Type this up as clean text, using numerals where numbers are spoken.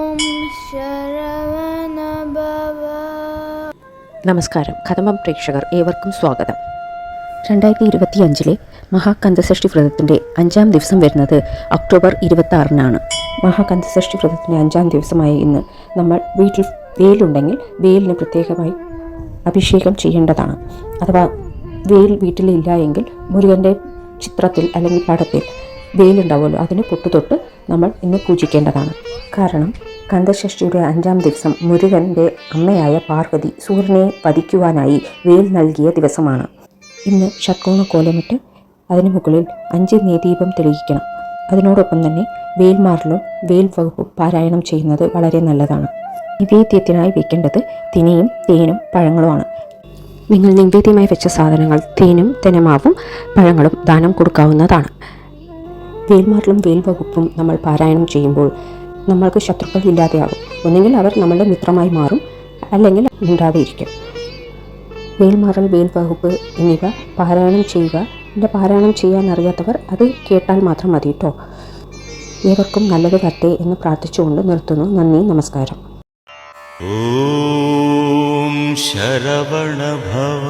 ഓം ശരവണഭവ. നമസ്കാരം. കദംബം പ്രേക്ഷകർ ഏവർക്കും സ്വാഗതം. 2025 മഹാകന്തസഷ്ടി വ്രതത്തിൻ്റെ 5-ാം ദിവസം വരുന്നത് ഒക്ടോബർ 26-നാണ്. മഹാകന്തസഷ്ടി വ്രതത്തിൻ്റെ 5-ാം ദിവസമായ ഇന്ന് നമ്മൾ വീട്ടിൽ വേലുണ്ടെങ്കിൽ വേലിന് പ്രത്യേകമായി അഭിഷേകം ചെയ്യേണ്ടതാണ്. അഥവാ വേൽ വീട്ടിലില്ല എങ്കിൽ മുരുകൻ്റെ ചിത്രത്തിൽ അല്ലെങ്കിൽ പടത്തിൽ വേലുണ്ടാവുമല്ലോ, അതിന് പൊട്ടുതൊട്ട് നമ്മൾ ഇന്ന് പൂജിക്കേണ്ടതാണ്. കാരണം കന്തസഷ്ടിയുടെ 5-ാം ദിവസം മുരുകൻ്റെ അമ്മയായ പാർവതി സൂര്യനെ വധിക്കുവാനായി വേൽ നൽകിയ ദിവസമാണ്. ഇന്ന് ഷട്കോണ കോലമിട്ട് അതിന് മുകളിൽ 5 നെയ്ദീപം തെളിയിക്കണം. അതിനോടൊപ്പം തന്നെ വേൽമാറിലും വേൽ വകുപ്പും പാരായണം ചെയ്യുന്നത് വളരെ നല്ലതാണ്. നിവേദ്യത്തിനായി വയ്ക്കേണ്ടത് തിനയും തേനും പഴങ്ങളുമാണ്. നിങ്ങൾ നിവേദ്യമായി വെച്ച സാധനങ്ങൾ തേനും തെനമാവും പഴങ്ങളും ദാനം കൊടുക്കാവുന്നതാണ്. വേൽമാറിലും വേൽ വകുപ്പും നമ്മൾ പാരായണം ചെയ്യുമ്പോൾ നമ്മൾക്ക് ശത്രുക്കൾ ഇല്ലാതെയാകും. ഒന്നുകിൽ അവർ നമ്മളുടെ മിത്രമായി മാറും, അല്ലെങ്കിൽ മിണ്ടാതെ ഇരിക്കും. വേൽമാറൽ, വേൽ വകുപ്പ് എന്നിവ പാരായണം ചെയ്യുക. ഇതിൻ്റെ പാരായണം ചെയ്യാൻ അറിയാത്തവർ അത് കേട്ടാൽ മാത്രം മതി കേട്ടോ. ഏവർക്കും നല്ലത് വരട്ടെ എന്ന് പ്രാർത്ഥിച്ചുകൊണ്ട് നിർത്തുന്നു. നന്ദി, നമസ്കാരം. ഓം ശരവണഭവ.